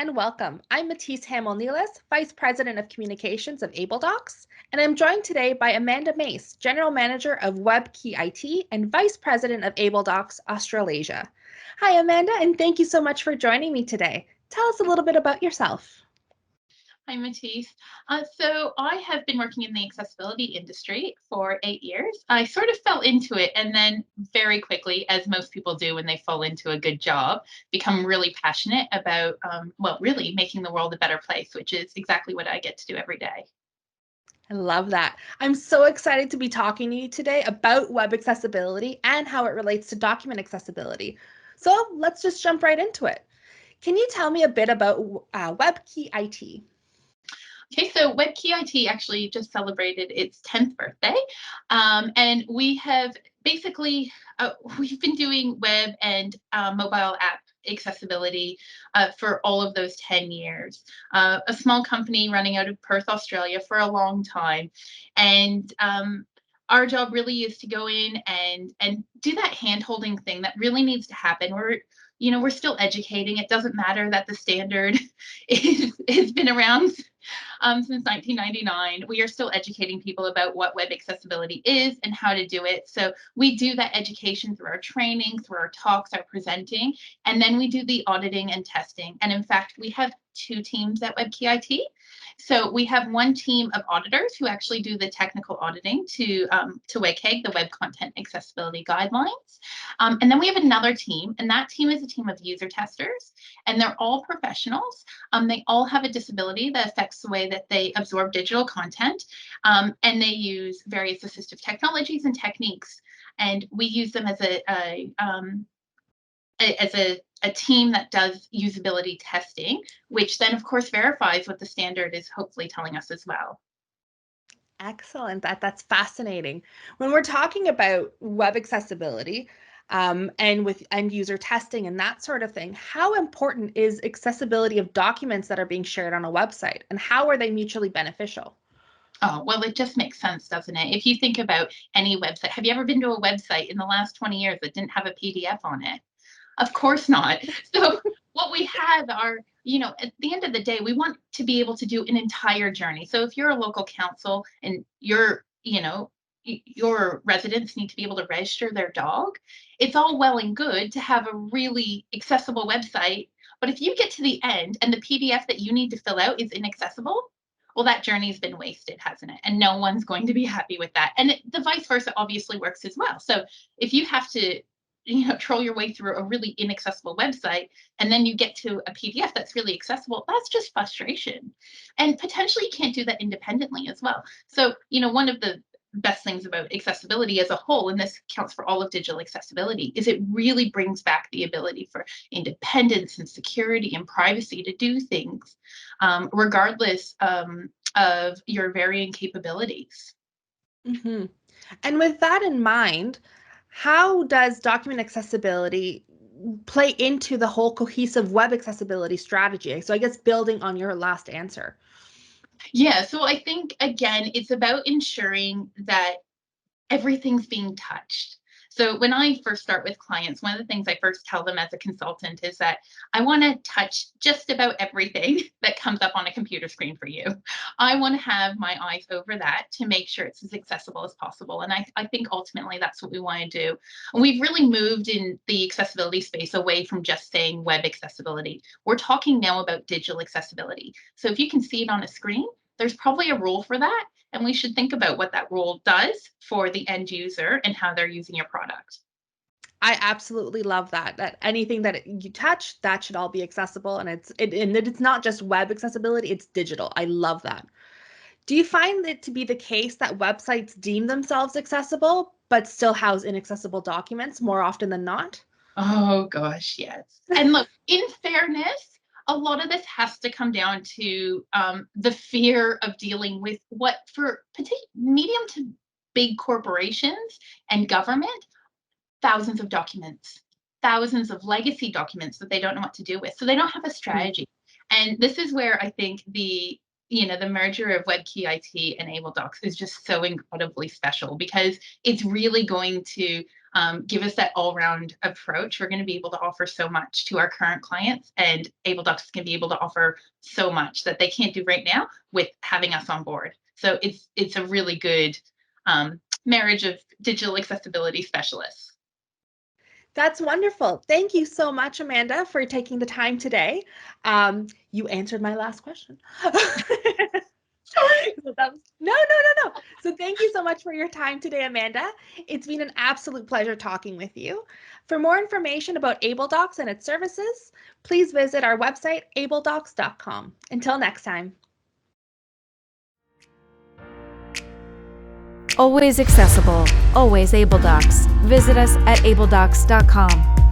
and welcome. I'm Matisse Hamel-Nelis, Vice President of Communications of AbleDocs, and I'm joined today by Amanda Mace, General Manager of Web Key IT and Vice President of AbleDocs Australasia. Hi, Amanda, and thank you so much for joining me today. Tell us a little bit about yourself. Hi, Matisse. So I have been working in the accessibility industry for 8 years. I sort of fell into it and then very quickly, as most people do when they fall into a good job, become really passionate about, really making the world a better place, which is exactly what I get to do every day. I love that. I'm so excited to be talking to you today about web accessibility and how it relates to document accessibility. So let's just jump right into it. Can you tell me a bit about Web Key IT? Okay, so Web Key IT actually just celebrated its 10th birthday. And we have basically, we've been doing web and mobile app accessibility for all of those 10 years. A small company running out of Perth, Australia for a long time. And our job really is to go in and do that hand-holding thing that really needs to happen. We're still educating. It doesn't matter that the standard has been around since 1999. We are still educating people about what web accessibility is and how to do it. So we do that education through our training, through our talks, our presenting, and then we do the auditing and testing. And in fact, we have two teams at WebKey IT. So we have one team of auditors who actually do the technical auditing to WCAG, the Web Content Accessibility Guidelines. And then we have another team, and that team is a team of user testers, and they're all professionals. They all have a disability that affects the way that they absorb digital content, and they use various assistive technologies and techniques. And we use them as a team that does usability testing, which then, of course, verifies what the standard is hopefully telling us as well. Excellent. That's fascinating. When we're talking about web accessibility, and with end user testing and that sort of thing, how important is accessibility of documents that are being shared on a website, and how are they mutually beneficial? Oh, well, it just makes sense, doesn't it? If you think about any website, have you ever been to a website in the last 20 years that didn't have a PDF on it? Of course not. So what we have are, at the end of the day, we want to be able to do an entire journey. So if you're a local council and your residents need to be able to register their dog, it's all well and good to have a really accessible website. But if you get to the end and the PDF that you need to fill out is inaccessible, well, that journey's been wasted, hasn't it? And no one's going to be happy with that. And the vice versa obviously works as well. So if you have to troll your way through a really inaccessible website and then you get to a PDF that's really accessible, that's just frustration. And potentially you can't do that independently as well. So, one of the best things about accessibility as a whole, and this counts for all of digital accessibility, is it really brings back the ability for independence and security and privacy to do things regardless of your varying capabilities. Hmm. And with that in mind, how does document accessibility play into the whole cohesive web accessibility strategy? So I guess building on your last answer. Yeah, so I think again, it's about ensuring that everything's being touched. So when I first start with clients, one of the things I first tell them as a consultant is that I want to touch just about everything that comes up on a computer screen for you. I want to have my eyes over that to make sure it's as accessible as possible. And I think ultimately that's what we want to do. And we've really moved in the accessibility space away from just saying web accessibility. We're talking now about digital accessibility. So if you can see it on a screen, there's probably a rule for that. And we should think about what that rule does for the end user and how they're using your product. I absolutely love that. That anything that you touch, that should all be accessible, and it's not just web accessibility; it's digital. I love that. Do you find it to be the case that websites deem themselves accessible but still house inaccessible documents more often than not? Oh gosh, yes. And look, in fairness, a lot of this has to come down to the fear of dealing with what for medium to big corporations and government, thousands of documents, thousands of legacy documents that they don't know what to do with. So they don't have a Mm. strategy. And this is where I think the merger of WebKey IT and AbleDocs is just so incredibly special because it's really going to give us that all-round approach, we're going to be able to offer so much to our current clients, and AbleDocs is going to be able to offer so much that they can't do right now with having us on board. So it's a really good marriage of digital accessibility specialists. That's wonderful. Thank you so much, Amanda, for taking the time today. You answered my last question. Sorry. No. So thank you so much for your time today, Amanda. It's been an absolute pleasure talking with you. For more information about AbleDocs and its services, please visit our website, abledocs.com. Until next time. Always accessible, always AbleDocs. Visit us at abledocs.com.